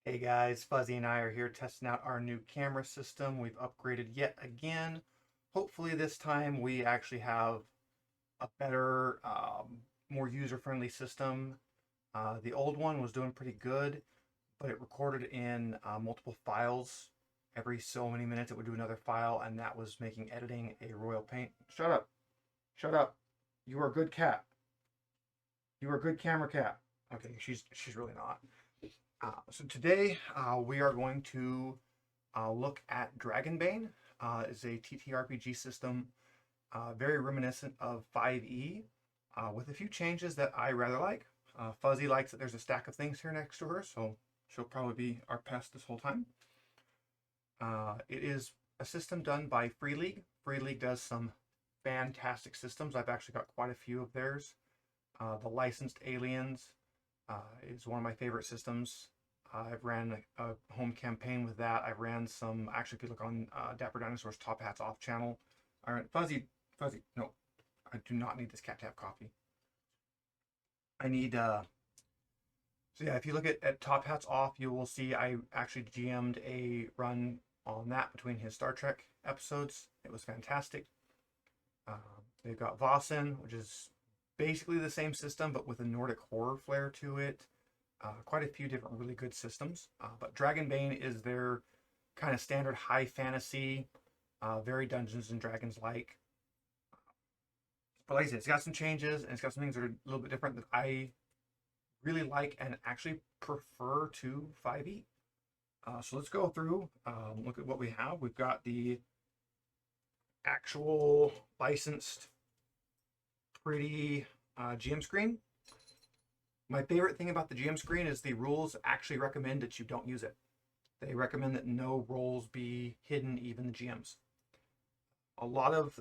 Hey guys, Fuzzy and I are here testing out our new camera system. We've upgraded yet again. Hopefully this time we actually have a better, more user-friendly system. The old one was doing pretty good, but it recorded in multiple files. Every so many minutes it would do another file, and that was making editing a royal pain. Shut up. Shut up. You are a good cat. You are a good camera cat. Okay, she's really not. So today we are going to look at Dragonbane. It's a TTRPG system, very reminiscent of 5e, with a few changes that I rather like. Fuzzy likes that there's a stack of things here next to her, so she'll probably be our pest this whole time. It is a system done by Free League. Free League does some fantastic systems. I've actually got quite a few of theirs. The Licensed Aliens is one of my favorite systems. I've ran a home campaign with that. I've ran some, actually, if you look on Dapper Dinosaur's Top Hats Off channel. All right, Fuzzy, no, I do not need this cat to have coffee. I need, so yeah, if you look at Top Hats Off, you will see I actually GM'd a run on that between his Star Trek episodes. It was fantastic. They've got Vossen, which is basically the same system, but with a Nordic horror flair to it. Quite a few different really good systems. But Dragonbane is their kind of standard high fantasy, very Dungeons and Dragons like. But like I said, it's got some changes and it's got some things that are a little bit different that I really like and actually prefer to 5e. So let's go through, look at what we have. We've got the actual licensed pretty GM screen. My favorite thing about the GM screen is the rules actually recommend that you don't use it. They recommend that no roles be hidden, even the GMs. A lot of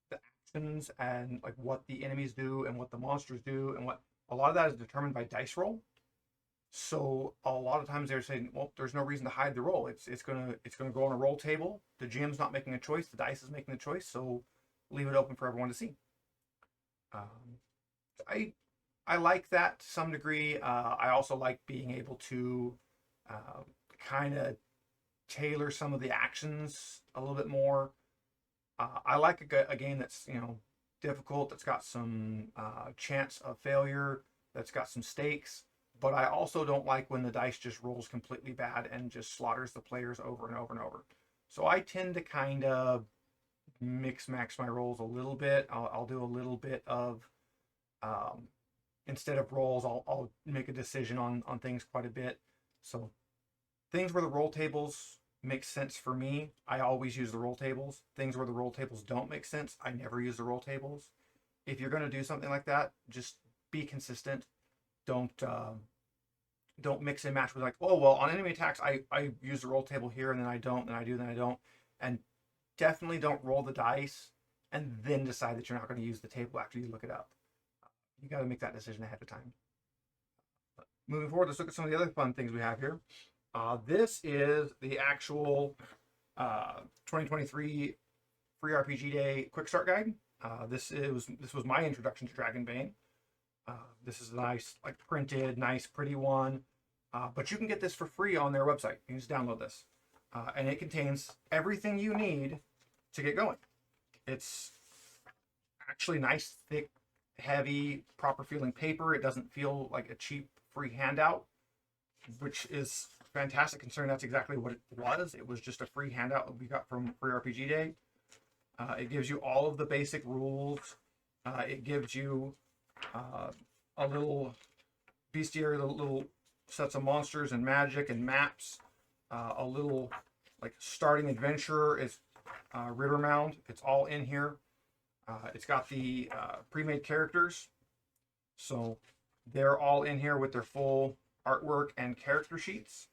the actions and like what the enemies do and what the monsters do and what a lot of that is determined by dice roll. So a lot of times they're saying, well, there's no reason to hide the roll. It's gonna go on a roll table. The GM's not making a choice. The dice is making the choice. So leave it open for everyone to see. Um, I like that to some degree. I also like being able to kind of tailor some of the actions a little bit more. I like a game that's difficult, that's got some chance of failure, that's got some stakes. But I also don't like when the dice just rolls completely bad and just slaughters the players over and over and over. So I tend to kind of mix max my rolls a little bit. I'll do a little bit of um, instead of rolls, I'll make a decision on things quite a bit. So things where the roll tables make sense for me, I always use the roll tables. Things where the roll tables don't make sense, I never use the roll tables. If you're going to do something like that, just be consistent. Don't mix and match with like, oh well, on enemy attacks I use the roll table here and then I don't, then I do, then I don't. And definitely don't roll the dice and then decide that you're not going to use the table after you look it up. You got to make that decision ahead of time. Moving forward, let's look at some of the other fun things we have here. This is the actual 2023 Free RPG Day Quick Start Guide. This was my introduction to Dragonbane. This is a nice, like printed, nice, pretty one. But you can get this for free on their website. You can just download this, and it contains everything you need to get going. It's actually nice, thick, heavy, proper feeling paper. It doesn't feel like a cheap free handout, which is fantastic considering that's exactly what it was. It was just a free handout that we got from Free RPG Day. It gives you all of the basic rules. It gives you a little bestiary, little sets of monsters and magic and maps. A little like starting adventure is River Mound. It's all in here. It's got the pre-made characters, so they're all in here with their full artwork and character sheets.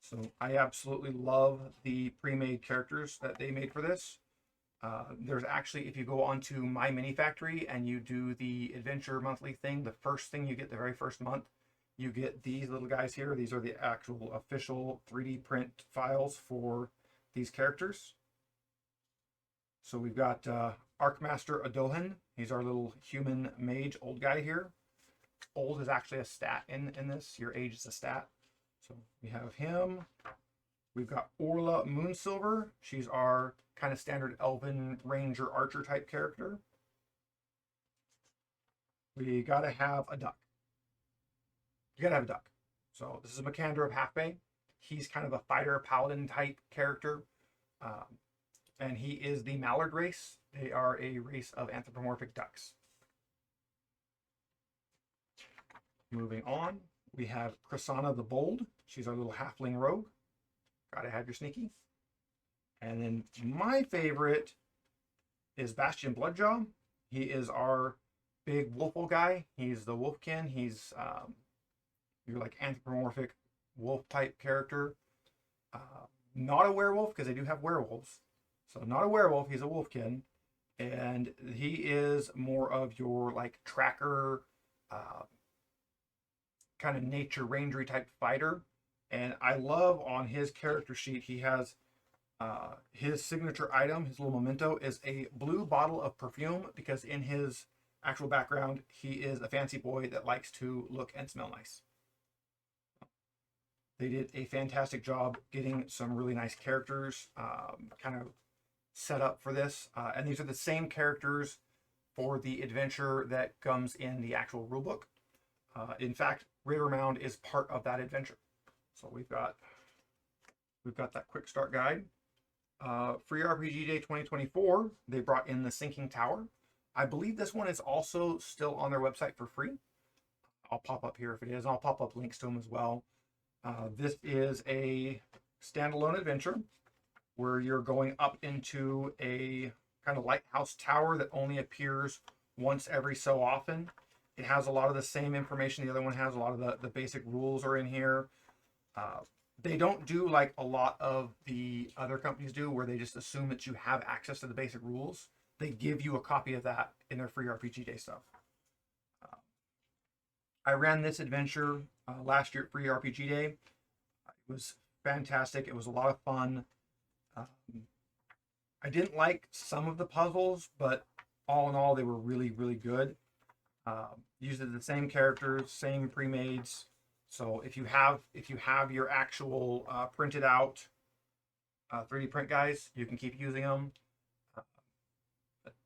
So I absolutely love the pre-made characters that they made for this. There's actually, if you go onto My Mini Factory and you do the Adventure Monthly thing, the first thing you get the very first month, you get these little guys here. These are the actual official 3D print files for these characters. So we've got Arcmaster Adohan. He's our little human mage old guy here. Old is actually a stat in this. Your age is a stat. So we have him. We've got Orla Moonsilver. She's our kind of standard elven ranger archer type character. We gotta have a duck. You gotta have a duck. So this is Makander of Halfbay. He's kind of a fighter paladin type character. And he is the mallard race. They are a race of anthropomorphic ducks. Moving on, we have Krasana the Bold. She's our little halfling rogue. Gotta have your sneaky. And then my favorite is Bastion Bloodjaw. He is our big wolfle guy. He's the wolfkin. He's your like anthropomorphic wolf type character. Not a werewolf, because they do have werewolves. So not a werewolf, he's a wolfkin. And he is more of your like tracker, kind of nature rangery type fighter. And I love on his character sheet, he has his signature item, his little memento, is a blue bottle of perfume, because in his actual background, he is a fancy boy that likes to look and smell nice. They did a fantastic job getting some really nice characters kind of set up for this. And these are the same characters for the adventure that comes in the actual rulebook. In fact, Rivermound is part of that adventure. So we've got that quick start guide. Free RPG Day 2024, they brought in the Sinking Tower. I believe this one is also still on their website for free. I'll pop up here if it is. I'll pop up links to them as well. This is a standalone adventure where you're going up into a kind of lighthouse tower that only appears once every so often. It has a lot of the same information the other one has. A lot of the basic rules are in here. They don't do like a lot of the other companies do, where they just assume that you have access to the basic rules. They give you a copy of that in their free RPG Day stuff. I ran this adventure last year at Free RPG Day. It was fantastic. It was a lot of fun. I didn't like some of the puzzles, but all in all, they were really, really good. Used the same characters, same pre-mades. So if you have your actual printed out 3D print guys, you can keep using them.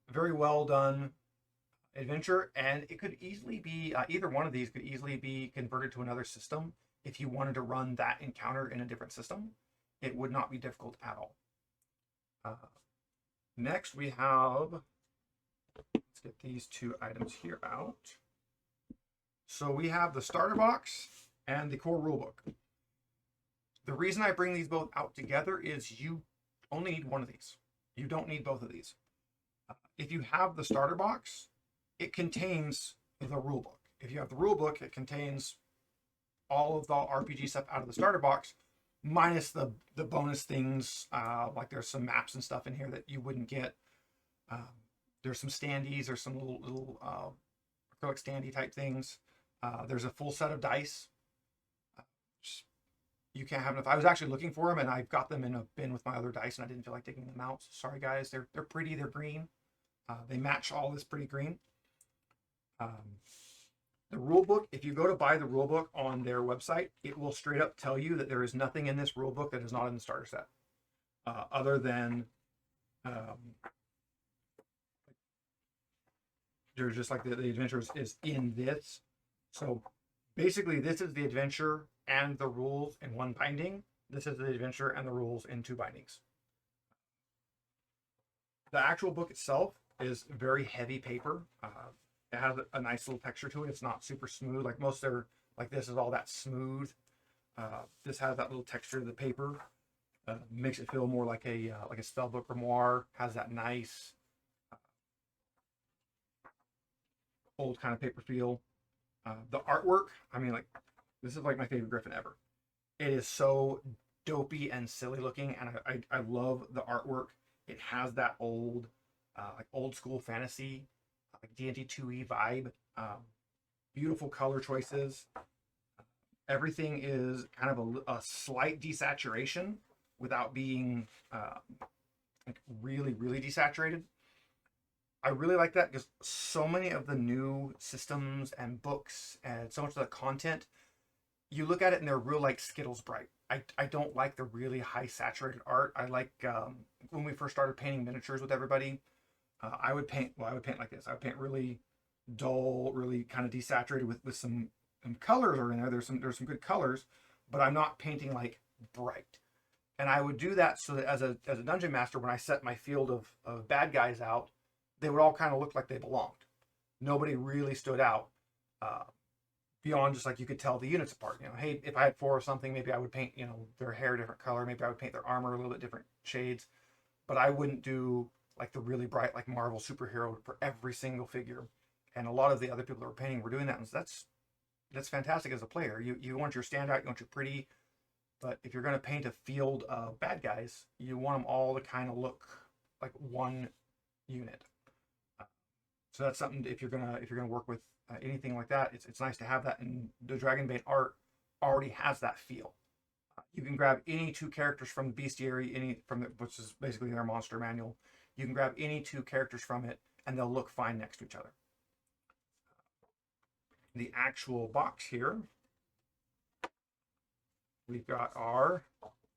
Very well done adventure, and it could easily be either one of these could easily be converted to another system. If you wanted to run that encounter in a different system, it would not be difficult at all. Next we have, let's get these two items here out. So we have the starter box and the core rulebook. The reason I bring these both out together is you only need one of these. You don't need both of these. If you have the starter box, it contains the rulebook. If you have the rulebook, it contains all of the RPG stuff out of the starter box, minus the bonus things. Like there's some maps and stuff in here that you wouldn't get. There's some standees. There's some little acrylic standee type things. There's a full set of dice. You can't have enough. I was actually looking for them, and I've got them in a bin with my other dice, and I didn't feel like taking them out. So sorry, guys. They're pretty. They're green. They match all this pretty green. The rulebook, if you go to buy the rulebook on their website, it will straight up tell you that there is nothing in this rulebook that is not in the starter set, other than there's just like the adventure is in this. So basically, this is the adventure and the rules in one binding. This is the adventure and the rules in two bindings. The actual book itself is very heavy paper. It has a nice little texture to it. It's not super smooth. Like most are, like this is all that smooth. This has that little texture to the paper. Makes it feel more like a spellbook grimoire. Has that nice old kind of paper feel. The artwork, I mean, like this is like my favorite Griffin ever. It is so dopey and silly looking, and I love the artwork. It has that old like old school fantasy, like D&D 2e vibe. Beautiful color choices. Everything is kind of a slight desaturation without being like really, really desaturated. I really like that because so many of the new systems and books and so much of the content you look at it and they're real like Skittles bright. I don't like the really high saturated art. I like when we first started painting miniatures with everybody, I would paint, well, I would paint like this. I would paint really dull, really kind of desaturated with some colors are in there. There's some good colors, but I'm not painting like bright. And I would do that so that as a dungeon master, when I set my field of bad guys out, they would all kind of look like they belonged. Nobody really stood out uh, beyond just like you could tell the units apart. You know, hey, if I had four or something, maybe I would paint, you know, their hair a different color. Maybe I would paint their armor a little bit different shades, but I wouldn't do like the really bright like Marvel superhero for every single figure. And a lot of the other people that were painting were doing that, and that's fantastic as a player. You want your standout, you want your pretty, but if you're going to paint a field of bad guys, you want them all to kind of look like one unit. So that's something if you're gonna work with anything like that, it's nice to have that. And the Dragonbane art already has that feel. You can grab any two characters from the Bestiary, which is basically their monster manual. You can grab any two characters from it, and they'll look fine next to each other. The actual box here, we've got our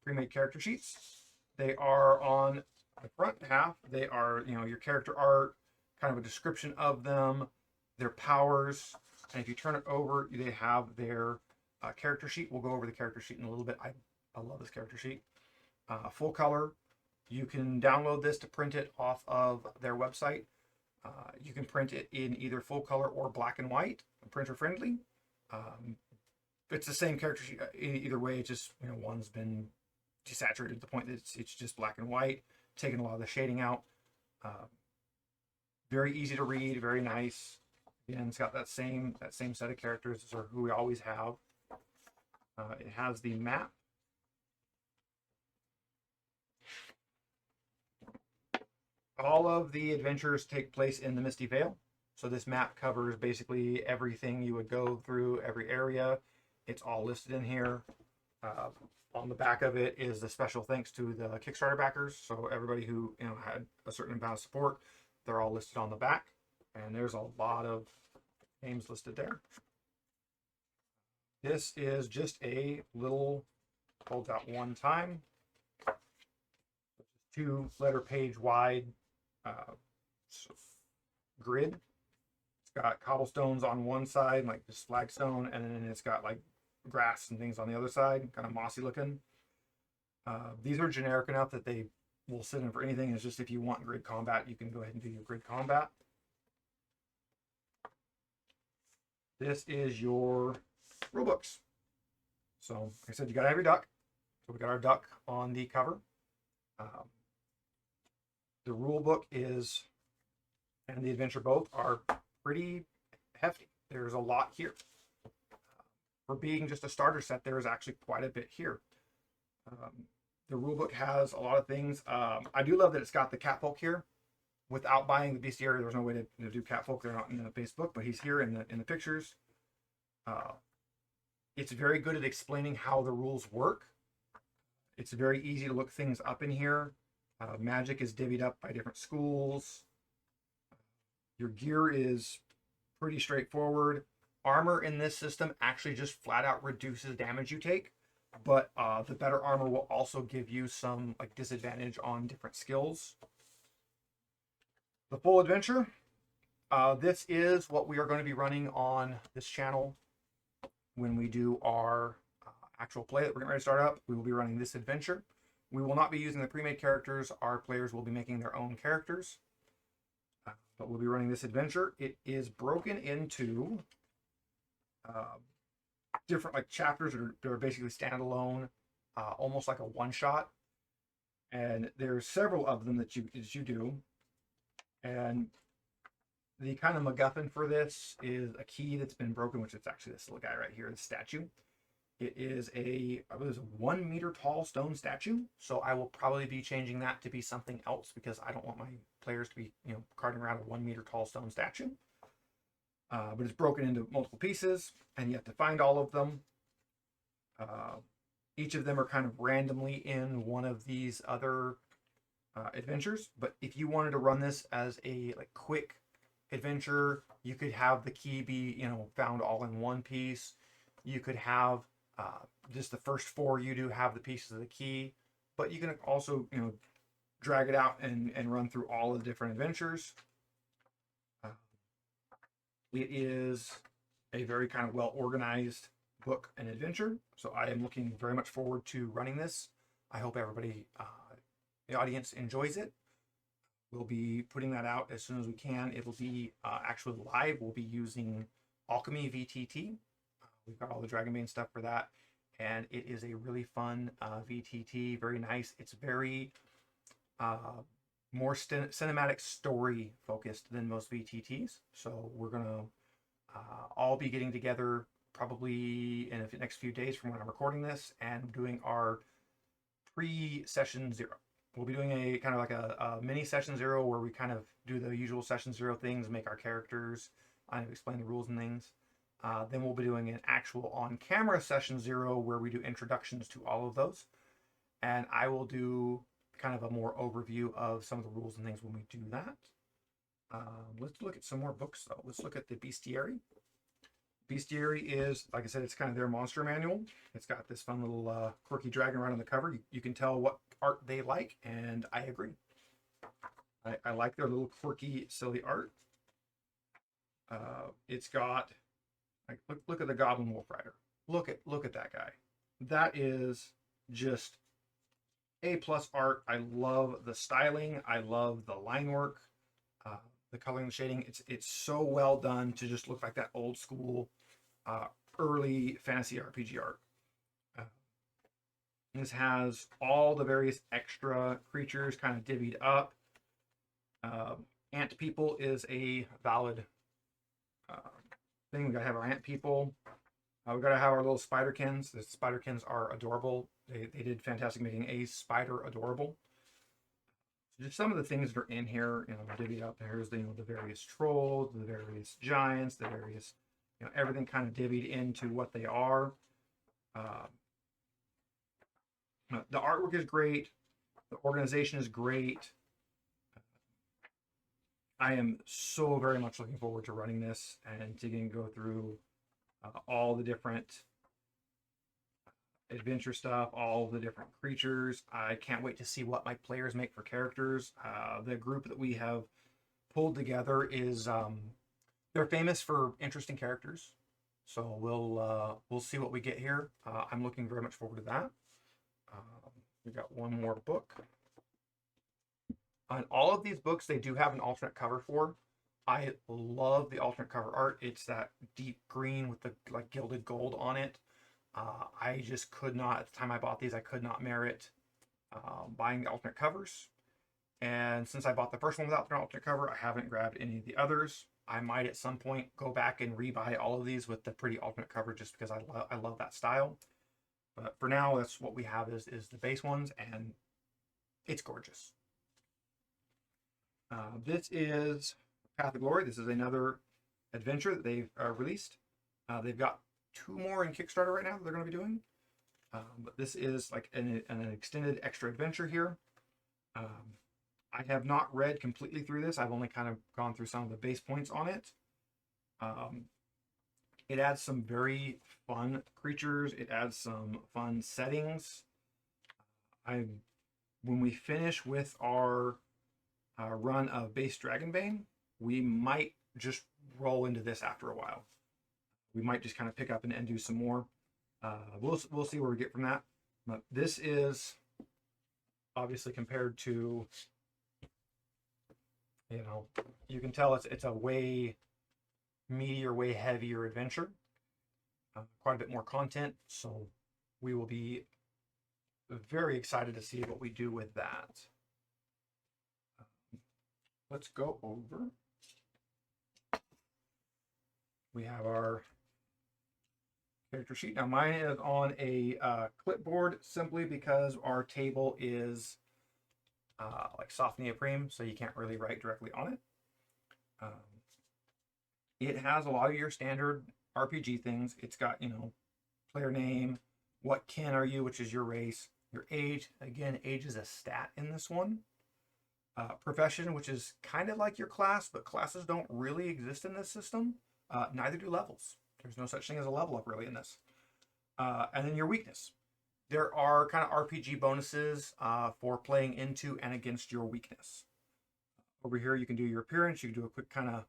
pre-made character sheets. They are on the front half. They are, you know, your character art, kind of a description of them, their powers, and if you turn it over, they have their character sheet. We'll go over the character sheet in a little bit. I love this character sheet. Full color. You can download this to print it off of their website. You can print it in either full color or black and white, printer friendly. It's the same character sheet either way. It's just, you know, one's been desaturated to the point that it's just black and white, taking a lot of the shading out. Very easy to read, very nice. Again, it's got that same set of characters as who we always have. It has the map. All of the adventures take place in the Misty Vale. So this map covers basically everything you would go through, every area. It's all listed in here. On the back of it is the special thanks to the Kickstarter backers. So everybody who, you know, had a certain amount of support, they're all listed on the back. And there's a lot of names listed there. This is just a little, holds out one time, 2-letter page wide grid. It's got cobblestones on one side, like this flagstone, and then it's got like grass and things on the other side, kind of mossy looking. These are generic enough that they will sit in for anything. It's just if you want grid combat, you can go ahead and do your grid combat. This is your rule books. So, like I said, you got to have your duck. So we got our duck on the cover. The rule book is, and the adventure both are pretty hefty. There's a lot here. For being just a starter set, there is actually quite a bit here. The rule book has a lot of things. I do love that it's got the catfolk here. Without buying the Bestiary, there's no way to do catfolk. They're not in the base book, but he's here in the pictures. It's very good at explaining how the rules work. It's very easy to look things up in here. Magic is divvied up by different schools. Your gear is pretty straightforward. Armor in this system actually just flat out reduces damage you take, but the better armor will also give you some like disadvantage on different skills. The full adventure. This is what we are going to be running on this channel when we do our actual play that we're getting ready to start up. We will be running this adventure. We will not be using the pre-made characters. Our players will be making their own characters. But we'll be running this adventure. It is broken into different like chapters that are basically standalone, almost like a one-shot. And there's several of them that you do. And the kind of MacGuffin for this is a key that's been broken, which is actually this little guy right here, the statue. It is I believe, a 1 meter tall stone statue. So I will probably be changing that to be something else because I don't want my players to be, you know, carting around a 1 meter tall stone statue. But it's broken into multiple pieces, and you have to find all of them. Each of them are kind of randomly in one of these other adventures. But if you wanted to run this as a like quick adventure, you could have the key be, you know, found all in one piece. You could have Just the first 4 you do have the pieces of the key, but you can also, drag it out and run through all the different adventures. It is a very kind of well organized book and adventure, so I am looking very much forward to running this. I hope everybody, the audience, enjoys it. We'll be putting that out as soon as we can. It'll be actually live. We'll be using Alchemy VTT. We've got all the Dragonbane stuff for that, and it is a really fun VTT. Very nice. It's very more cinematic story focused than most VTTs. So we're gonna all be getting together probably in the next few days from when I'm recording this and doing our pre-session 0. We'll be doing a kind of like a mini session 0 where we kind of do the usual session 0 things, make our characters, explain the rules and things. Then we'll be doing an actual on-camera session 0 where we do introductions to all of those. And I will do kind of a more overview of some of the rules and things when we do that. Let's look at some more books though. Let's look at the Bestiary. Bestiary is, like I said, it's kind of their monster manual. It's got this fun little quirky dragon right on the cover. You can tell what art they like, and I agree. I like their little quirky, silly art. It's got, like, look at the Goblin Wolf Rider. Look at that guy. That is just A+ art. I love the styling. I love the line work, the coloring, the shading. It's so well done to just look like that old school, early fantasy RPG art. This has all the various extra creatures kind of divvied up. Ant people is a valid thing. We gotta have our ant people. We gotta have our little spiderkins. The spiderkins are adorable. They did fantastic making a spider adorable. So just some of the things that are in here, divvied up. Here's the various trolls, the various giants, the various, everything kind of divvied into what they are. The artwork is great. The organization is great. I am so very much looking forward to running this and to go through all the different adventure stuff, all the different creatures. I can't wait to see what my players make for characters. The group that we have pulled together is they're famous for interesting characters, so we'll see what we get here. I'm looking very much forward to that. We got one more book. On all of these books, they do have an alternate cover for. I love the alternate cover art. It's that deep green with the gilded gold on it. I just could not, at the time I bought these, I could not merit buying the alternate covers. And since I bought the first one without the alternate cover, I haven't grabbed any of the others. I might at some point go back and rebuy all of these with the pretty alternate cover just because I love that style. But for now, that's what we have is the base ones, and it's gorgeous. This is Path of Glory. This is another adventure that they've released. They've got 2 more in Kickstarter right now that they're going to be doing. But this is like an extended extra adventure here. I have not read completely through this. I've only kind of gone through some of the base points on it. It adds some very fun creatures. It adds some fun settings. When we finish with our run of base Dragonbane, we might just roll into this after a while. We might just kind of pick up and do some more. We'll see where we get from that. But this is obviously compared to, you can tell it's a way meatier, way heavier adventure. Quite a bit more content, so we will be very excited to see what we do with that. Let's go over. We have our character sheet. Now mine is on a clipboard simply because our table is like soft neoprene, so you can't really write directly on it. It has a lot of your standard RPG things. It's got, player name, what kin are you, which is your race, your age. Again, age is a stat in this one. Profession, which is kind of like your class, but classes don't really exist in this system. Neither do levels. There's no such thing as a level up really in this. And then your weakness. There are kind of RPG bonuses for playing into and against your weakness. Over here, you can do your appearance. You can do a quick kind of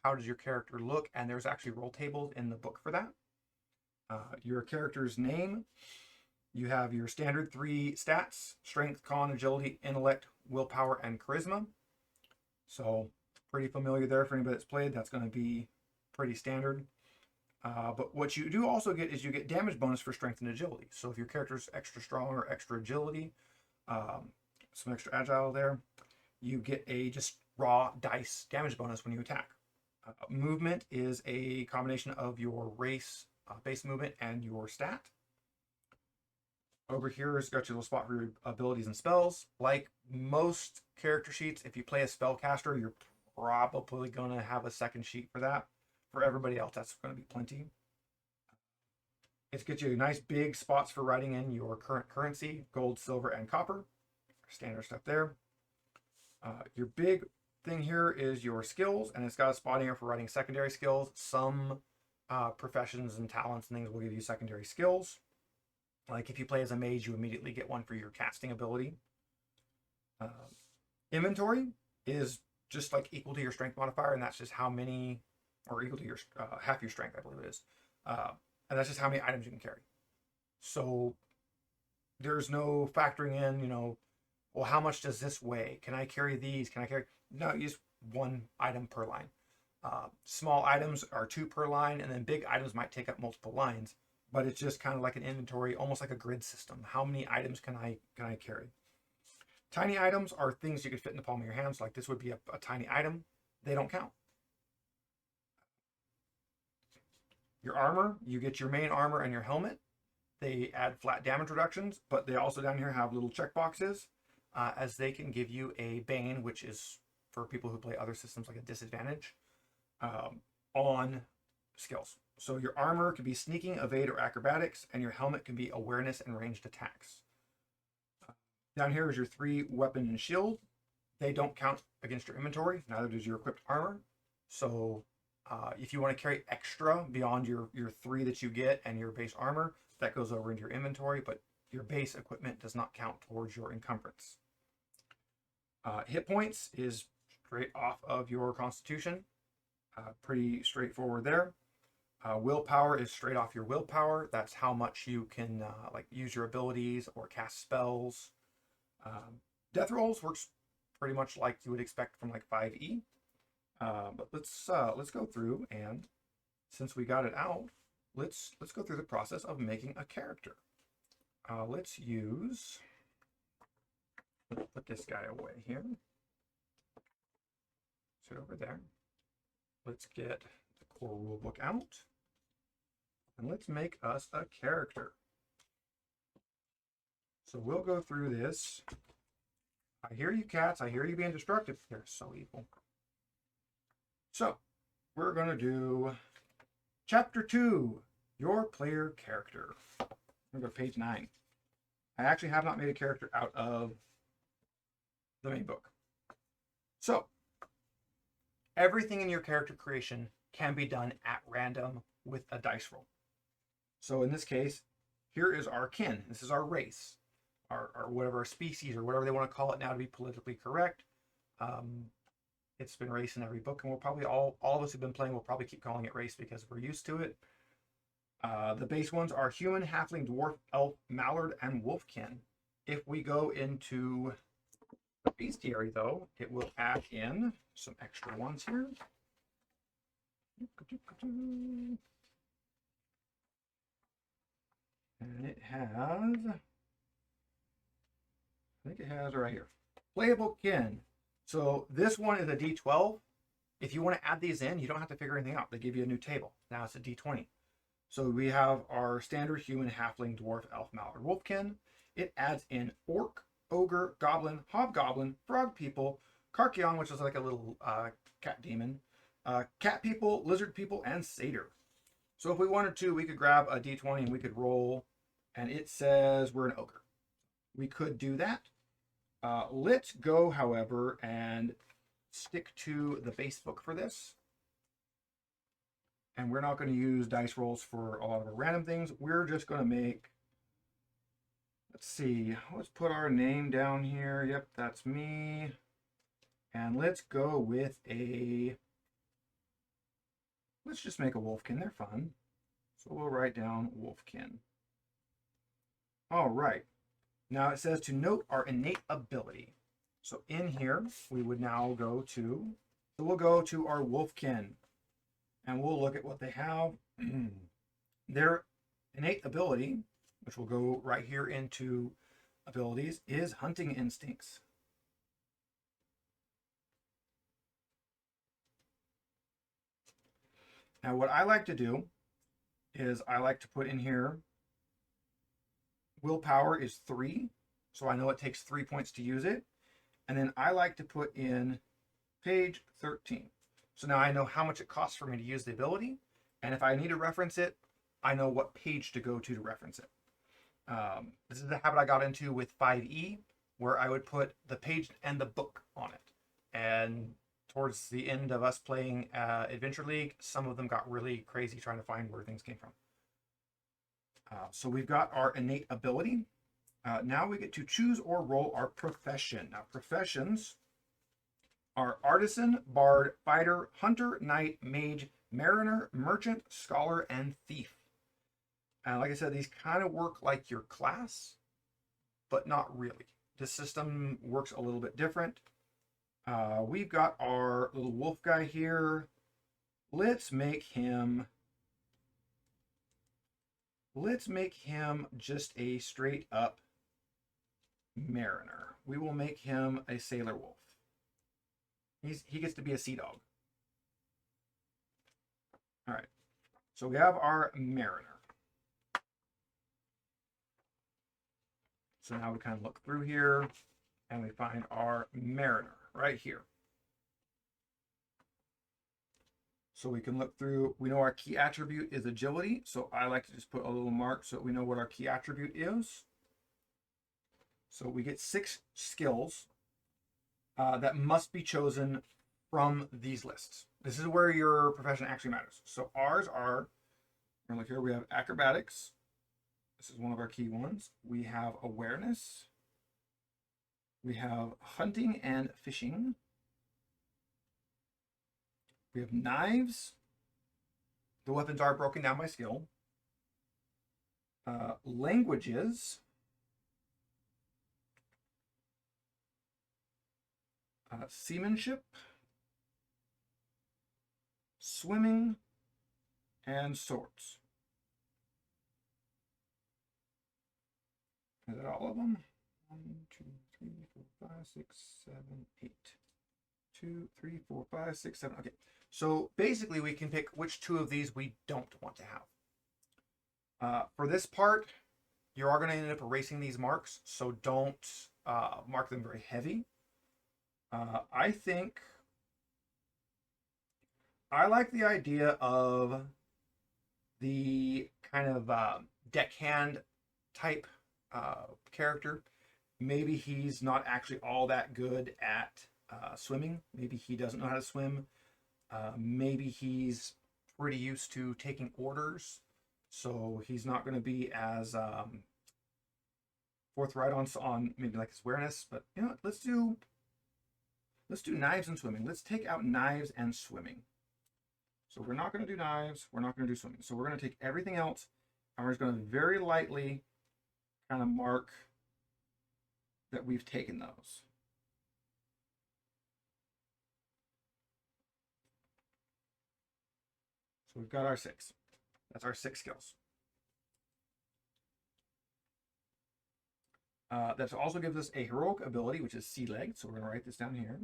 how does your character look, and there's actually roll tables in the book for that. Your character's name. You have your standard 3 stats: strength, con, agility, intellect, willpower, and charisma. So pretty familiar there for anybody that's played. That's going to be pretty standard. But what you do also get is you get damage bonus for strength and agility. So if your character's extra strong or extra agility, some extra agile there, you get a just raw dice damage bonus when you attack. Movement is a combination of your race, base movement, and your stat. Over here has got your little spot for your abilities and spells. Like most character sheets, if you play a spellcaster, you're probably going to have a second sheet for that. For everybody else, that's going to be plenty. It's got you nice big spots for writing in your current currency: gold, silver, and copper. Standard stuff there. Your big thing here is your skills, and it's got a spot in here for writing secondary skills. Some professions and talents and things will give you secondary skills. Like if you play as a mage, you immediately get one for your casting ability. Inventory is just like equal to your strength modifier, and that's just how many, or equal to your half your strength, I believe it is. And that's just how many items you can carry. So there's no factoring in, you know, well, how much does this weigh? Can I carry these? Can I carry? No, you just 1 item per line. Small items are 2 per line, and then big items might take up multiple lines. But it's just kind of like an inventory, almost like a grid system. How many items can I carry? Tiny items are things you could fit in the palm of your hands. Like this would be a tiny item. They don't count. Your armor, you get your main armor and your helmet. They add flat damage reductions, but they also down here have little check boxes, as they can give you a Bane, which is for people who play other systems like a disadvantage on skills. So your armor can be sneaking, evade, or acrobatics, and your helmet can be awareness and ranged attacks. Down here is your 3 weapon and shield. They don't count against your inventory, neither does your equipped armor. So if you want to carry extra beyond your 3 that you get and your base armor, that goes over into your inventory, but your base equipment does not count towards your encumbrance. Hit points is straight off of your constitution. Pretty straightforward there. Willpower is straight off your willpower. That's how much you can like use your abilities or cast spells. Death rolls works pretty much like you would expect from like 5e. But let's go through, and since we got it out, let's go through the process of making a character. Let's put this guy away here. Sit over there. Let's get the core rulebook out. And let's make us a character. So we'll go through this. I hear you, cats. I hear you being destructive. They're so evil. So we're going to do Chapter 2, Your Player Character. I'm going to go to page 9. I actually have not made a character out of the main book. So everything in your character creation can be done at random with a dice roll. So in this case, here is our kin. This is our race, our whatever, our species, or whatever they want to call it now to be politically correct. It's been race in every book, and we'll probably all of us who've been playing will probably keep calling it race because we're used to it. The base ones are human, halfling, dwarf, elf, mallard, and wolfkin. If we go into the bestiary, though, it will add in some extra ones here. And it has, I think it has right here, playable kin. So this one is a D12. If you want to add these in, you don't have to figure anything out. They give you a new table. Now it's a D20. So we have our standard human, halfling, dwarf, elf, mallard, wolfkin. It adds in orc, ogre, goblin, hobgoblin, frog people, Karkion, which is like a little cat demon, cat people, lizard people, and satyr. So if we wanted to, we could grab a D20 and we could roll, and it says we're an ogre. We could do that. Let's go, however, and stick to the base book for this. And we're not going to use dice rolls for a lot of our random things. We're just going to make, let's see, let's put our name down here. Yep, that's me. And let's go with let's just make a Wolfkin. They're fun. So we'll write down Wolfkin. All right. Now it says to note our innate ability. So in here, we would now go to, so we'll go to our Wolfkin and we'll look at what they have. Their innate ability, which will go right here into abilities, is hunting instincts. Now what I like to do is I like to put in here willpower is 3, so I know it takes 3 points to use it. And then I like to put in page 13. So now I know how much it costs for me to use the ability. And if I need to reference it, I know what page to go to reference it. This is a habit I got into with 5e, where I would put the page and the book on it. And towards the end of us playing Adventure League, some of them got really crazy trying to find where things came from. So we've got our innate ability. Now we get to choose or roll our profession. Now professions are artisan, bard, fighter, hunter, knight, mage, mariner, merchant, scholar, and thief. And like I said, these kind of work like your class, but not really. This system works a little bit different. We've got our little wolf guy here. Let's make him just a straight up mariner. We will make him a sailor wolf. He gets to be a sea dog. All right. So we have our mariner. So now we kind of look through here and we find our mariner right here. So we can look through, we know our key attribute is agility. So I like to just put a little mark so that we know what our key attribute is. So we get 6 skills that must be chosen from these lists. This is where your profession actually matters. So ours are, we're gonna look here, we have acrobatics. This is one of our key ones. We have awareness. We have hunting and fishing. We have knives. The weapons are broken down by skill. Languages. Seamanship. Swimming. And swords. Is that all of them? 1, 2, 3, 4, 5, 6, 7, 8. 2, 3, 4, 5, 6, 7. Okay. So basically we can pick which 2 of these we don't want to have. For this part, you are going to end up erasing these marks, so don't mark them very heavy. I think I like the idea of the kind of deckhand type character. Maybe he's not actually all that good at swimming. Maybe he doesn't know how to swim. Maybe he's pretty used to taking orders, so he's not going to be as forthright on maybe like his awareness. But you know what? Let's do knives and swimming. Let's take out knives and swimming. So we're not going to do knives. We're not going to do swimming. So we're going to take everything else, and we're just going to very lightly kind of mark that we've taken those. So we've got our 6. That's our 6 skills. That also gives us a heroic ability, which is sea legs. So we're going to write this down here.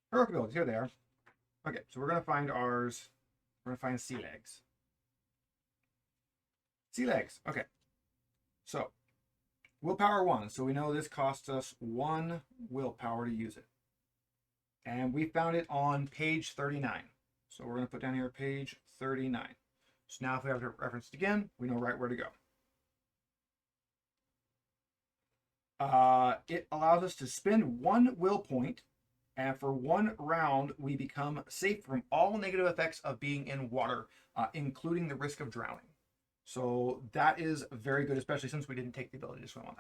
Heroic abilities, here they are. Okay, so we're going to find ours. We're going to find sea legs. Sea legs, okay. So, willpower 1. So we know this costs us 1 willpower to use it. And we found it on page 39. So we're going to put down here page 39. So now if we have to reference it again, we know right where to go. It allows us to spend 1 will point And for 1 round, we become safe from all negative effects of being in water, including the risk of drowning. So that is very good, especially since we didn't take the ability to swim on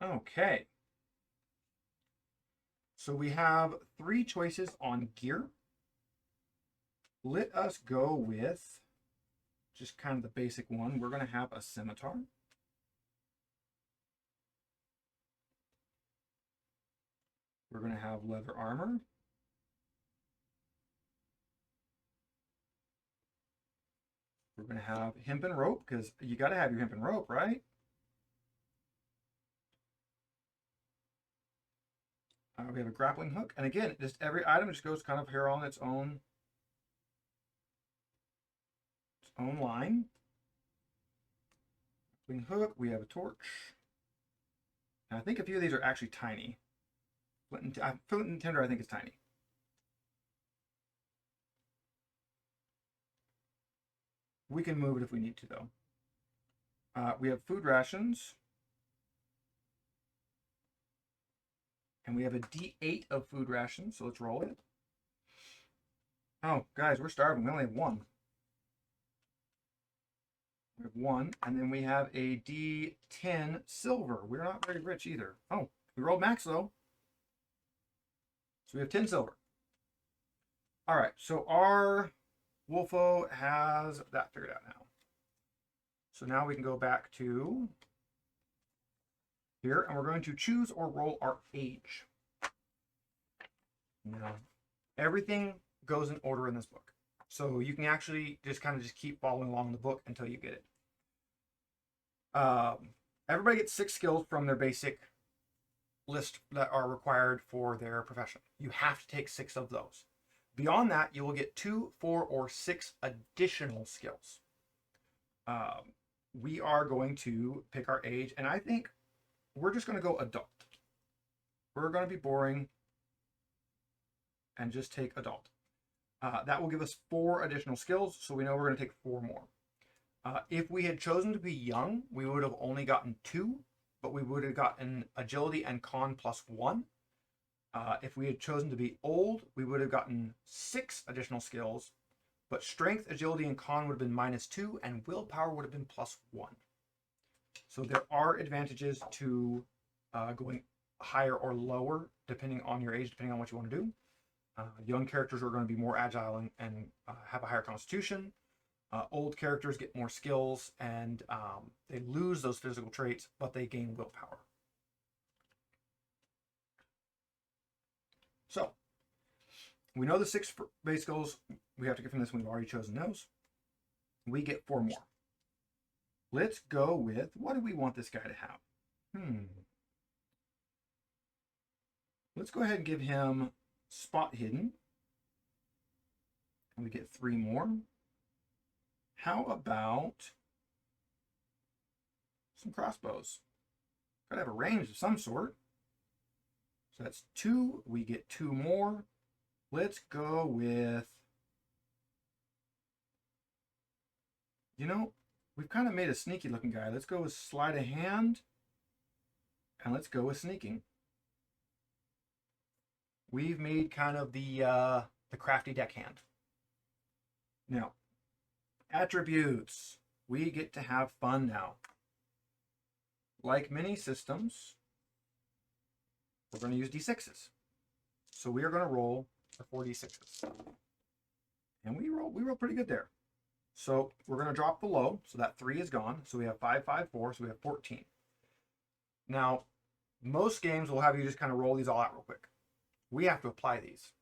that. Okay. So we have 3 choices on gear. Let us go with just kind of the basic one. We're going to have a scimitar. We're going to have leather armor. We're going to have hempen rope, because you got to have your hempen rope, right? We have a grappling hook. And again, just every item just goes kind of here on its own line. Grappling hook. We have a torch. And I think a few of these are actually tiny. Flint and tinder, I think, is tiny. We can move it if we need to, though. We have food rations. And we have a D8 of food rations, so let's roll it. Oh, guys, we're starving. We only have 1. We have 1, and then we have a D10 silver. We're not very rich either. Oh, we rolled max, though. So we have 10 silver. All right, so our Wolfo has that figured out now. So now we can go back to here, and we're going to choose or roll our age. Now, everything goes in order in this book. So you can actually just kind of keep following along the book until you get it. Everybody gets 6 skills from their basic list that are required for their profession. You have to take 6 of those. Beyond that, you will get 2, 4, or 6 additional skills. We are going to pick our age, and I think we're just going to go adult. We're going to be boring and just take adult. That will give us 4 additional skills, so we know we're going to take 4 more. If we had chosen to be young, we would have only gotten 2, but we would have gotten agility and con +1. If we had chosen to be old, we would have gotten 6 additional skills, but strength, agility, and con would have been -2, and willpower would have been +1. So there are advantages to going higher or lower, depending on your age, depending on what you want to do. Young characters are going to be more agile and have a higher constitution. Old characters get more skills, and they lose those physical traits, but they gain willpower. So, we know the 6 base skills we have to get from this. We've already chosen those. We get 4 more. Let's go with, what do we want this guy to have? Let's go ahead and give him spot hidden. And we get 3 more. How about some crossbows? Gotta have a range of some sort. So that's 2. We get 2 more. Let's go with, we've kind of made a sneaky looking guy. Let's go with sleight of hand. And let's go with sneaking. We've made kind of the crafty deckhand. Now, attributes. We get to have fun now. Like many systems, we're going to use D6s. So we are going to roll our 4 D6s. And we roll pretty good there. So we're going to drop the low. So that 3 is gone. So we have 5, 5, 4. So we have 14. Now, most games will have you just kind of roll these all out real quick. We have to apply these.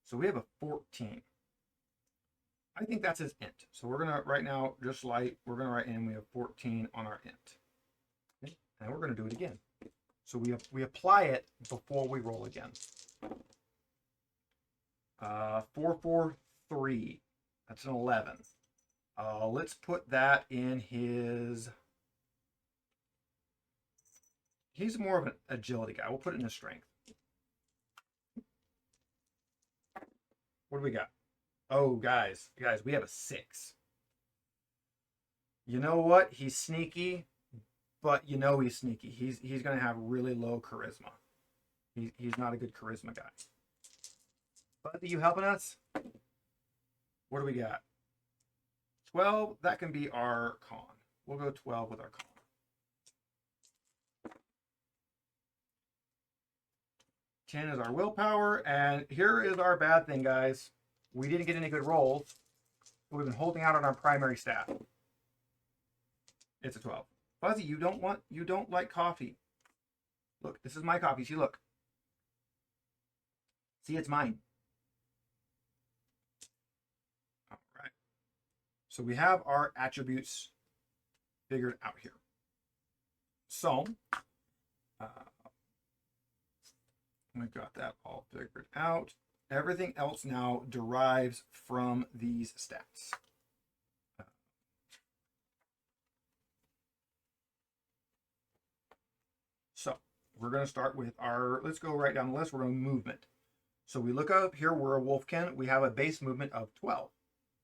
So we have a 14. I think that's his int. So we're going to, right now, just light, we're going to write in, we have 14 on our int. Okay? And we're going to do it again. So we apply it before we roll again. 4, 4, 3. That's an 11. Let's put that in his... He's more of an agility guy. We'll put it in his strength. What do we got? Oh, guys, we have a 6. You know what? He's sneaky, but he's sneaky. He's going to have really low charisma. He's not a good charisma guy. But are you helping us? What do we got? 12, that can be our con. We'll go 12 with our con. 10 is our willpower, and here is our bad thing, guys. We didn't get any good rolls. We've been holding out on our primary stat. It's a 12. Fuzzy, you don't like coffee. Look, this is my coffee. See, look. See, it's mine. All right. So we have our attributes figured out here. So, we've got that all figured out. Everything else now derives from these stats. So we're going to start with our, let's go right down the list. We're going to movement. So we look up here, we're a wolfkin. We have a base movement of 12.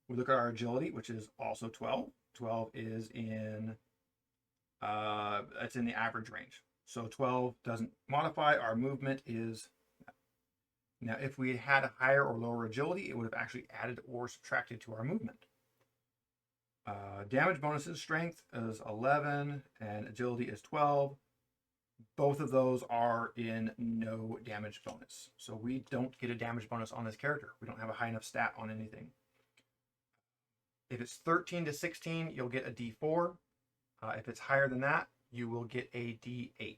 We look at our agility, which is also 12. 12 is in, it's in the average range. So 12 doesn't modify. Our movement is, now if we had a higher or lower agility, it would have actually added or subtracted to our movement. Damage bonuses, strength is 11 and agility is 12. Both of those are in no damage bonus. So we don't get a damage bonus on this character. We don't have a high enough stat on anything. If it's 13 to 16, you'll get a D4. If it's higher than that, you will get a D8.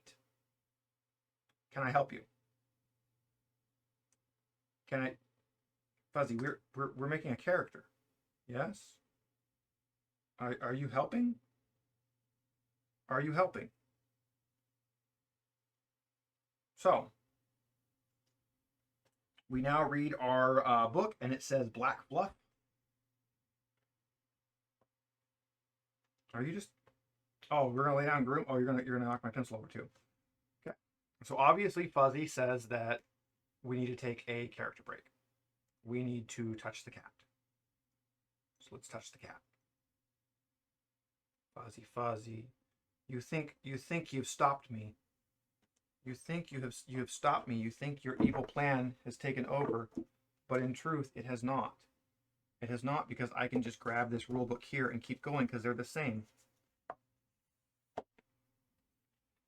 Can I help you? Can I? Fuzzy, we're making a character. Yes? Are you helping? Are you helping? So, we now read our book, and it says Black Fluff. Are you just... Oh, we're going to lay down and groom? Oh, you're gonna knock my pencil over too. Okay. So obviously Fuzzy says that we need to take a character break. We need to touch the cat. So let's touch the cat. Fuzzy, Fuzzy. You think you've stopped me. You think you have stopped me. You think your evil plan has taken over, but in truth, it has not. It has not, because I can just grab this rule book here and keep going because they're the same.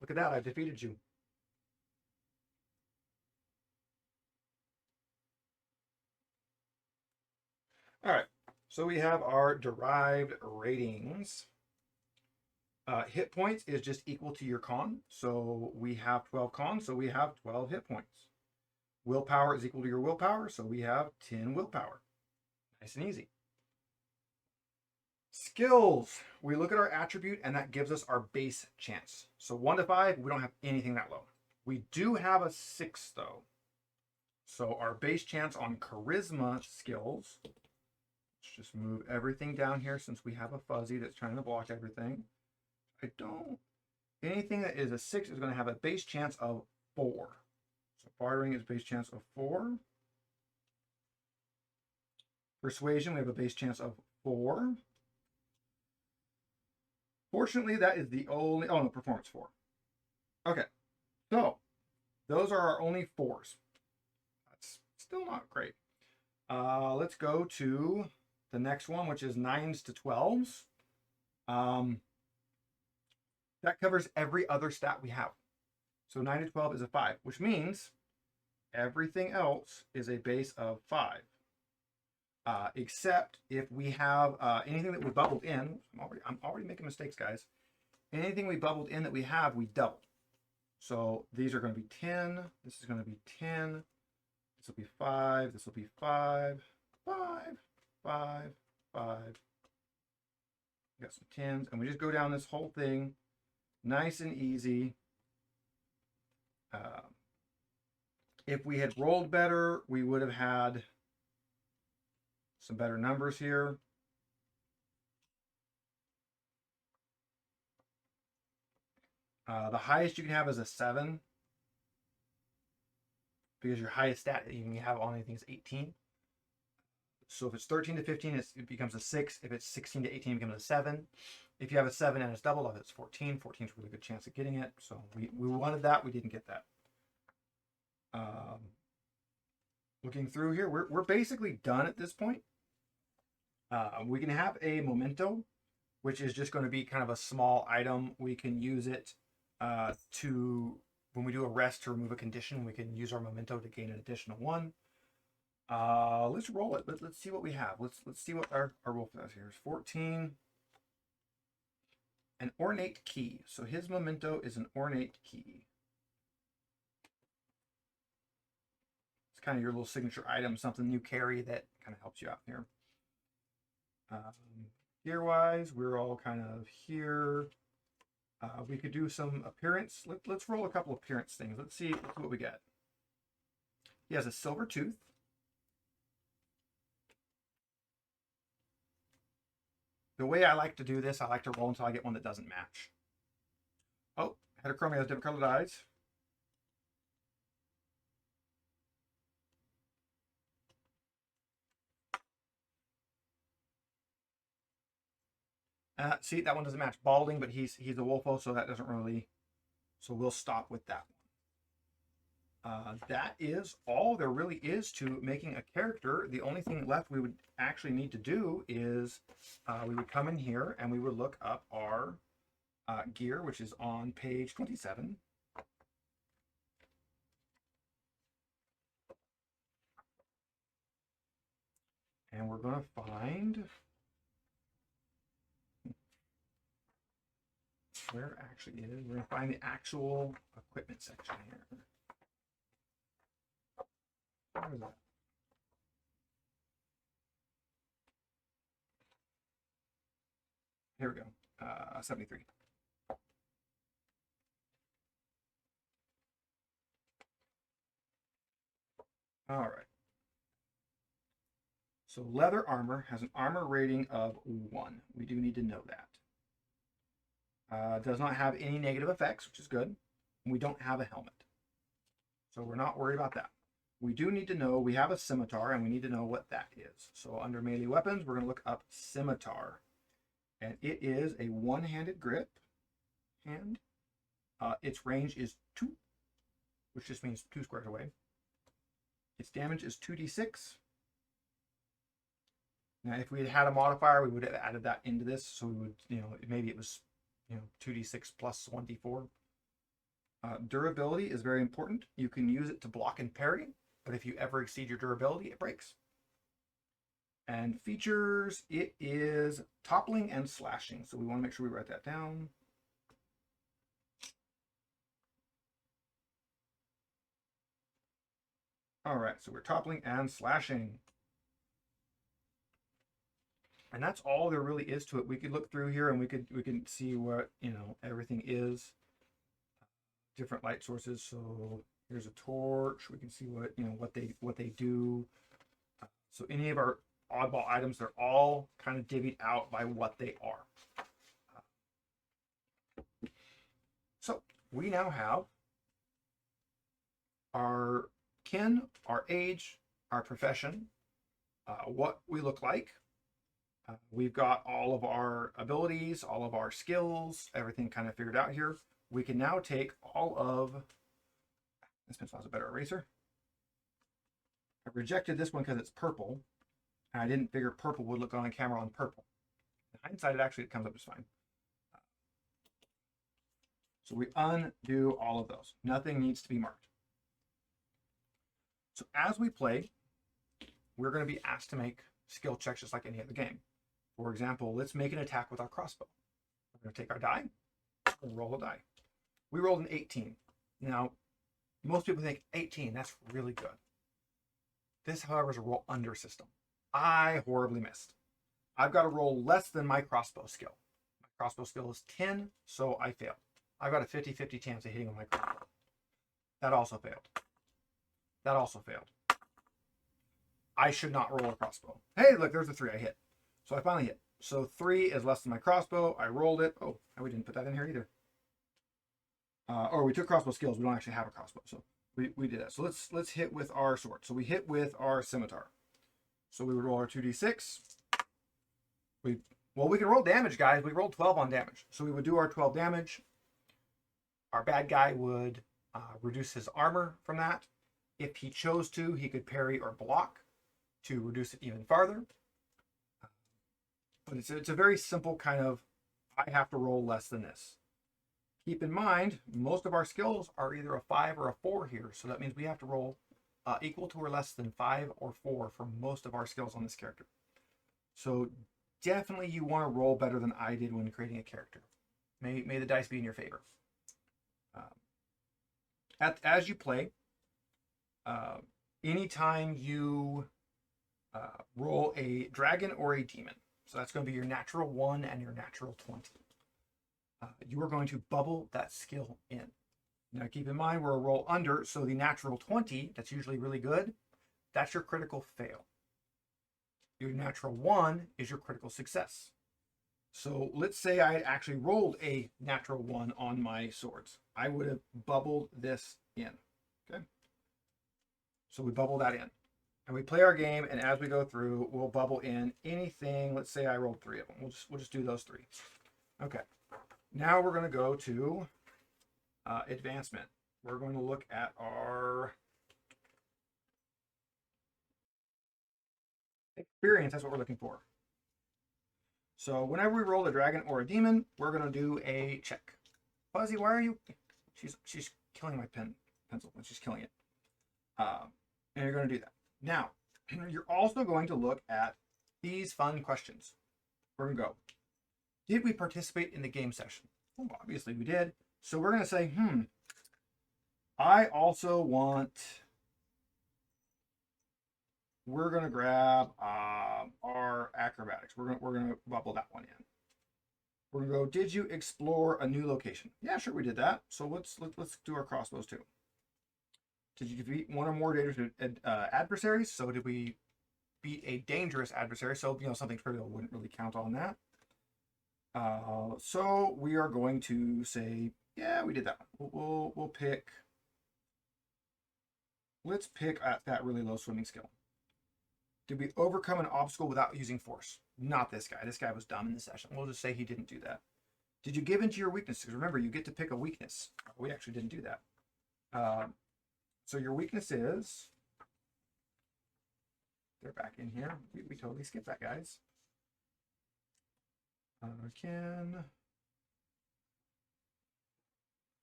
Look at that, I've defeated you. All right, so we have our derived ratings. Hit points is just equal to your con. So we have 12 con, so we have 12 hit points. Willpower is equal to your willpower, so we have 10 willpower. Nice and easy. Skills. We look at our attribute, and that gives us our base chance. So 1 to 5, we don't have anything that low. We do have a 6, though. So our base chance on charisma skills, let's just move everything down here since we have a Fuzzy that's trying to block everything. Anything that is a 6 is going to have a base chance of 4. So bartering is base chance of 4. Persuasion, we have a base chance of 4. Fortunately, that is the only, oh no, performance 4. Okay, so those are our only 4s. That's still not great. Let's go to the next one, which is 9s to 12s. That covers every other stat we have. So 9 to 12 is a 5, which means everything else is a base of 5. Except if we have anything that we bubbled in. I'm already making mistakes, guys. Anything we bubbled in that we have, we double. So these are going to be 10. This is going to be 10. This will be 5. This will be 5. 5. 5. 5. We got some 10s. And we just go down this whole thing. Nice and easy. If we had rolled better, we would have had some better numbers here. The highest you can have is a 7. Because your highest stat that you can have on anything is 18. So if it's 13 to 15, it becomes a 6. If it's 16 to 18, it becomes a 7. If you have a 7 and it's double, if it's 14, 14 is a really good chance of getting it. So we wanted that, we didn't get that. Looking through here, we're basically done at this point. We can have a memento, which is just going to be kind of a small item. We can use it to, when we do a rest to remove a condition, we can use our memento to gain an additional one. Let's roll it. Let's see what we have. Let's see what our roll for this here is. 14. An ornate key. So his memento is an ornate key. It's kind of your little signature item, something you carry that kind of helps you out here. Gear-wise, we're all kind of here. We could do some appearance. Let's roll a couple appearance things. Let's see what we get. He has a silver tooth. The way I like to do this, I like to roll until I get one that doesn't match. Oh, heterochromia has different colored eyes. See, that one doesn't match. Balding, but he's a wolfo, so that doesn't really. So we'll stop with that one. That is all there really is to making a character. The only thing left we would actually need to do is we would come in here and we would look up our gear, which is on page 27. And we're going to find where it actually is. We're going to find the actual equipment section here. Where is that? Here we go. 73. All right. So leather armor has an armor rating of 1. We do need to know that. Does not have any negative effects, which is good. We don't have a helmet. So we're not worried about that. We do need to know, we have a scimitar, and we need to know what that is. So under melee weapons, we're going to look up scimitar. And it is a one-handed grip hand. Its range is 2, which just means 2 squares away. Its damage is 2d6. Now, if we had had a modifier, we would have added that into this. So we would, maybe it was, 2d6 plus 1d4. Durability is very important. You can use it to block and parry, but if you ever exceed your durability, it breaks. And features, it is toppling and slashing. So we want to make sure we write that down. All right, so we're toppling and slashing. And that's all there really is to it. We could look through here and we can see what, everything is. Different light sources. So here's a torch. We can see what they do. So any of our oddball items, they're all kind of divvied out by what they are. So we now have our kin, our age, our profession, what we look like. We've got all of our abilities, all of our skills, everything kind of figured out here. We can now take all of, this pencil has a better eraser. I rejected this one because it's purple, and I didn't figure purple would look on camera on purple. In hindsight, it comes up just fine. So we undo all of those. Nothing needs to be marked. So as we play, we're going to be asked to make skill checks just like any other game. For example, let's make an attack with our crossbow. We're going to take our die and roll a die. We rolled an 18. Now, most people think 18, that's really good. This, however, is a roll under system. I horribly missed. I've got to roll less than my crossbow skill. My crossbow skill is 10, so I failed. I've got a 50-50 chance of hitting with my crossbow. That also failed. That also failed. I should not roll a crossbow. Hey, look, there's a 3 I hit. So I finally hit. So 3 is less than my crossbow. I rolled it. Oh, we didn't put that in here either. Or we took crossbow skills. We don't actually have a crossbow. So we did that. So let's hit with our sword. So we hit with our scimitar. So we would roll our 2d6. We can roll damage, guys. We rolled 12 on damage. So we would do our 12 damage. Our bad guy would reduce his armor from that. If he chose to, he could parry or block to reduce it even farther. But it's a very simple kind of, I have to roll less than this. Keep in mind, most of our skills are either a 5 or a 4 here, so that means we have to roll equal to or less than 5 or 4 for most of our skills on this character. So definitely you want to roll better than I did when creating a character. May the dice be in your favor. As you play, anytime you roll a dragon or a demon, so that's going to be your natural 1 and your natural 20. You are going to bubble that skill in. Now keep in mind we're a roll under, so the natural 20, that's usually really good, that's your critical fail. Your natural 1 is your critical success. So let's say I actually rolled a natural 1 on my swords. I would have bubbled this in. Okay. So we bubble that in. And we play our game, and as we go through, we'll bubble in anything. Let's say I rolled 3 of them. We'll just do those 3. Okay. Now we're going to go to advancement. We're going to look at our experience. That's what we're looking for. So whenever we roll a dragon or a demon, we're going to do a check. Fuzzy, why are you? She's killing my pencil. She's killing it. And you're going to do that. Now, you're also going to look at these fun questions. We're going to go, did we participate in the game session? Well, obviously we did. So we're going to say, I also want, we're going to grab our acrobatics. We're going to bubble that one in. We're going to go, did you explore a new location? Yeah, sure, we did that. So let's do our crossbows too. Did you defeat one or more dangerous adversaries? So did we beat a dangerous adversary? So, something trivial wouldn't really count on that. So we are going to say, yeah, we did that. We'll pick, let's pick at that really low swimming skill. Did we overcome an obstacle without using force? Not this guy. This guy was dumb in the session. We'll just say he didn't do that. Did you give into your weaknesses? Remember, you get to pick a weakness. We actually didn't do that. So your weakness is, they're back in here. We totally skipped that, guys.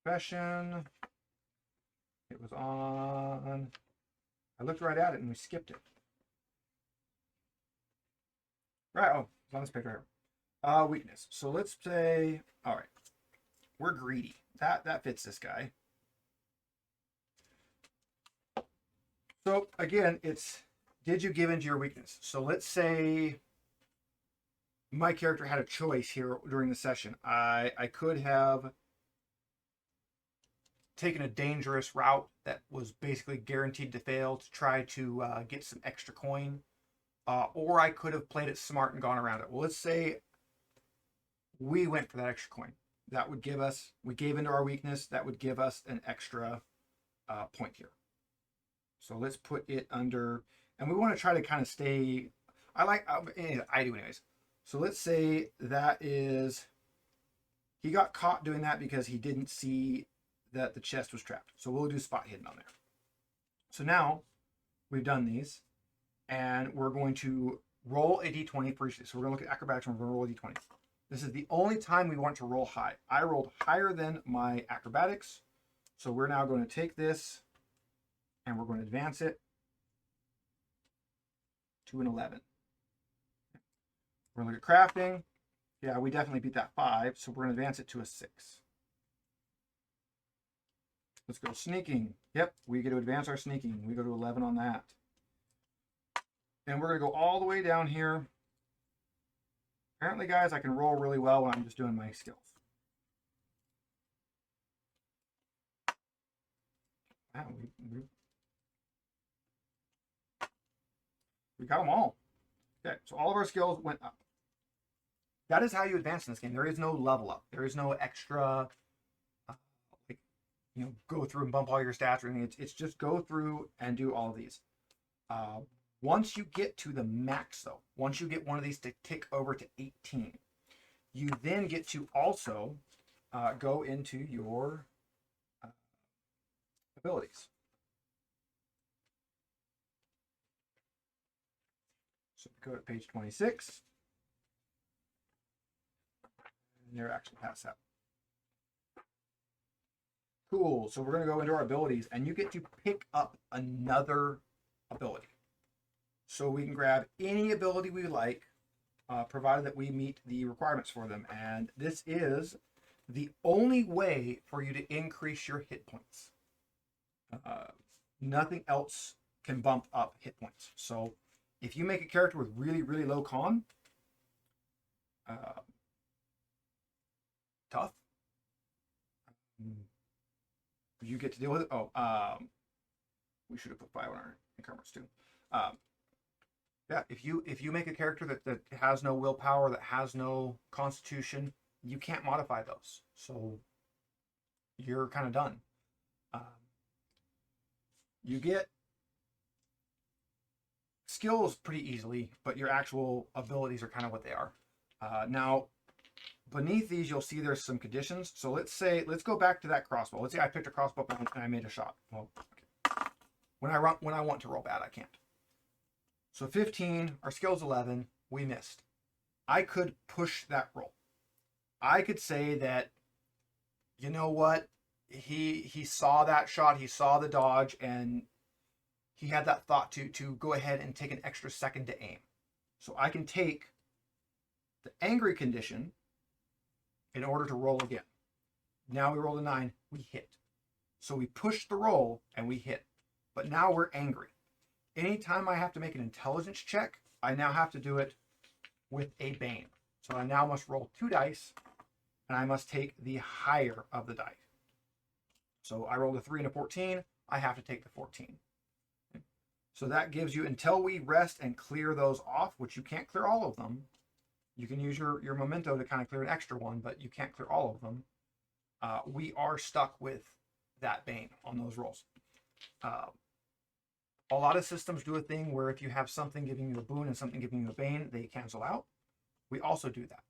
Confession. It was on. I looked right at it and we skipped it. Right. Oh, it's on this page right here. Weakness. So let's say, all right, we're greedy. That fits this guy. So again, it's, did you give into your weakness? So let's say my character had a choice here during the session. I could have taken a dangerous route that was basically guaranteed to fail to try to get some extra coin. Or I could have played it smart and gone around it. Well, let's say we went for that extra coin. That would give us, we gave into our weakness, that would give us an extra point here. So let's put it under, and we want to try to kind of stay, I do anyways. So let's say that is, he got caught doing that because he didn't see that the chest was trapped. So we'll do spot hidden on there. So now we've done these, and we're going to roll a d20 for each of these. So we're going to look at acrobatics and we're going to roll a d20. This is the only time we want to roll high. I rolled higher than my acrobatics. So we're now going to take this and we're going to advance it to an 11. We're going to look at crafting. Yeah, we definitely beat that 5. So we're going to advance it to a 6. Let's go sneaking. Yep, we get to advance our sneaking. We go to 11 on that. And we're going to go all the way down here. Apparently, guys, I can roll really well when I'm just doing my skills. Wow, we got them all. Okay, so all of our skills went up. That is how you advance in this game. There is no level up. There is no extra, go through and bump all your stats or anything. It's just go through and do all of these. Once you get to the max, though, once you get one of these to tick over to 18, you then get to also go into your abilities. go to page 26. And they're actually past that. Cool. So we're going to go into our abilities, and you get to pick up another ability. So we can grab any ability we like, provided that we meet the requirements for them. And this is the only way for you to increase your hit points. Nothing else can bump up hit points. So if you make a character with really, really low con, tough, you get to deal with it. We should have put 5 on our encumbrance too. Yeah, if you make a character that has no willpower, that has no constitution, you can't modify those. So you're kind of done. You get skills pretty easily, but your actual abilities are kind of what they are. Now, beneath these, you'll see there's some conditions. So let's go back to that crossbow. Let's say I picked a crossbow and I made a shot. Well, okay. When I want to roll bad, I can't. So 15, our skill's 11, we missed. I could push that roll. I could say that, you know what, he saw that shot, he saw the dodge, and he had that thought to go ahead and take an extra second to aim. So I can take the angry condition in order to roll again. Now we rolled a 9, we hit. So we pushed the roll and we hit. But now we're angry. Anytime I have to make an intelligence check, I now have to do it with a Bane. So I now must roll 2 dice, and I must take the higher of the dice. So I rolled a 3 and a 14, I have to take the 14. So that gives you, until we rest and clear those off, which you can't clear all of them. You can use your memento to kind of clear an extra one, but you can't clear all of them. We are stuck with that Bane on those rolls. A lot of systems do a thing where if you have something giving you a boon and something giving you a Bane, they cancel out. We also do that.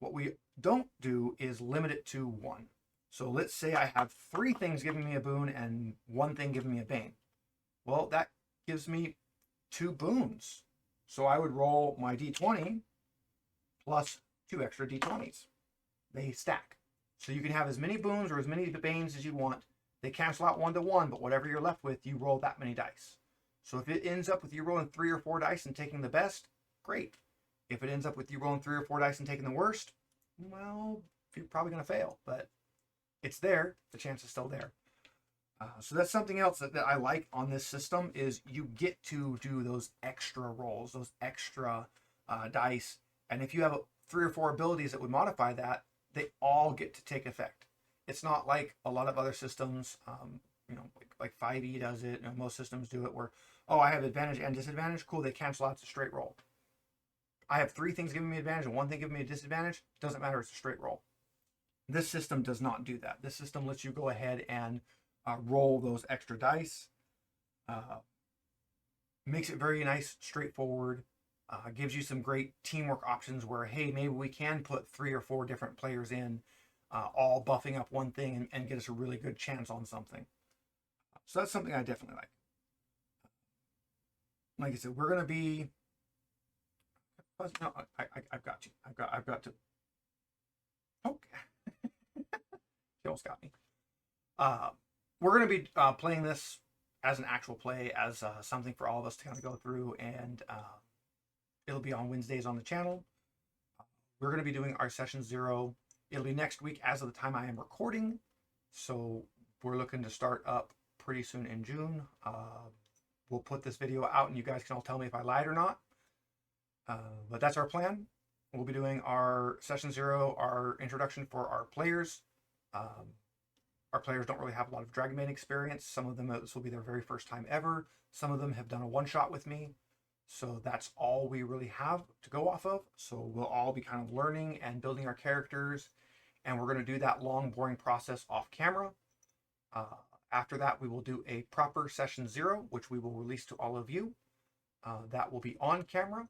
What we don't do is limit it to 1. So let's say I have 3 things giving me a boon and 1 thing giving me a Bane. Well, that gives me 2 boons. So I would roll my d20 plus 2 extra d20s. They stack. So you can have as many boons or as many Banes as you want. They cancel out 1 to 1, but whatever you're left with, you roll that many dice. So if it ends up with you rolling 3 or 4 dice and taking the best, great. If it ends up with you rolling 3 or 4 dice and taking the worst, well, you're probably going to fail, but it's there. The chance is still there. So that's something else that I like on this system is you get to do those extra rolls, those extra dice. And if you have 3 or 4 abilities that would modify that, they all get to take effect. It's not like a lot of other systems, like 5e does it. Most systems do it where, oh, I have advantage and disadvantage. Cool, they cancel out. It's a straight roll. I have 3 things giving me advantage and 1 thing giving me a disadvantage. Doesn't matter. It's a straight roll. This system does not do that. This system lets you go ahead and roll those extra dice. Makes it very nice, straightforward. Gives you some great teamwork options where, hey, maybe we can put 3 or 4 different players in, all buffing up 1 thing and get us a really good chance on something. So that's something I definitely like. Like I said, we're going to be... No, I've got to. I've got to... Okay. She almost got me. We're going to be playing this as an actual play, as something for all of us to kind of go through, and it'll be on Wednesdays on the channel. We're going to be doing our session 0. It'll be next week as of the time I am recording. So we're looking to start up pretty soon in June. We'll put this video out and you guys can all tell me if I lied or not. But that's our plan. We'll be doing our session 0, our introduction for our players. Our players don't really have a lot of Dragonbane experience. Some of them, this will be their very first time ever. Some of them have done a one-shot with me. So that's all we really have to go off of. So we'll all be kind of learning and building our characters. And we're going to do that long, boring process off camera. After that, we will do a proper session 0, which we will release to all of you. That will be on camera.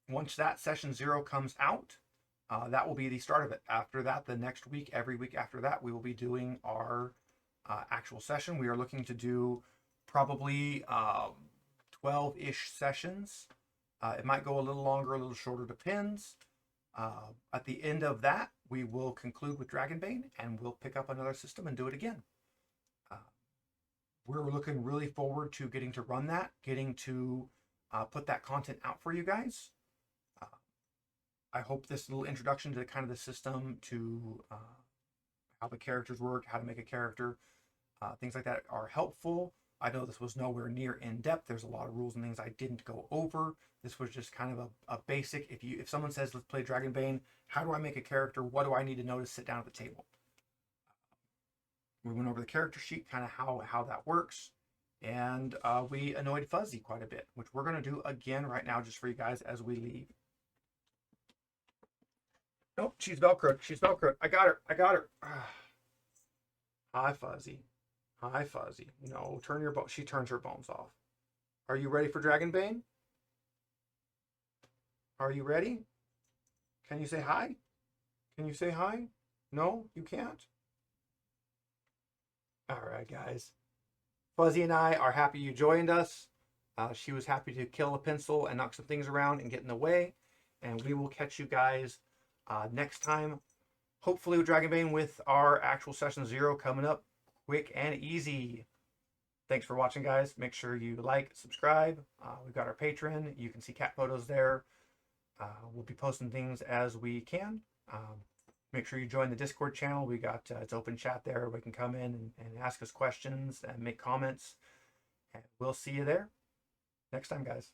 Once that session 0 comes out, that will be the start of it. After that, the next week, every week after that, we will be doing our actual session. We are looking to do probably 12-ish sessions It might go a little longer, a little shorter, depends. At the end of that, we will conclude with Dragonbane and we'll pick up another system and do it again. We're looking really forward to getting to run that, getting to put that content out for you guys. I hope this little introduction to kind of the system, to how the characters work, how to make a character, things like that are helpful. I know this was nowhere near in depth. There's a lot of rules and things I didn't go over. This was just kind of a basic. If someone says, let's play Dragonbane, how do I make a character? What do I need to know to sit down at the table? We went over the character sheet, kind of how that works. And we annoyed Fuzzy quite a bit, which we're going to do again right now just for you guys as we leave. Nope, she's Velcroed. She's Velcroed. I got her. I got her. Hi, Fuzzy. Hi, Fuzzy. No, turn your bone. She turns her bones off. Are you ready for Dragonbane? Are you ready? Can you say hi? Can you say hi? No, you can't? All right, guys. Fuzzy and I are happy you joined us. She was happy to kill a pencil and knock some things around and get in the way. And we will catch you guys next time. Hopefully with Dragonbane with our actual session 0 coming up quick and easy. Thanks for watching, guys. Make sure you like, subscribe. We've got our Patreon. You can see cat photos there. We'll be posting things as we can. Make sure you join the Discord channel. We got it's open chat there. Everybody can come in and ask us questions and make comments. And we'll see you there next time, guys.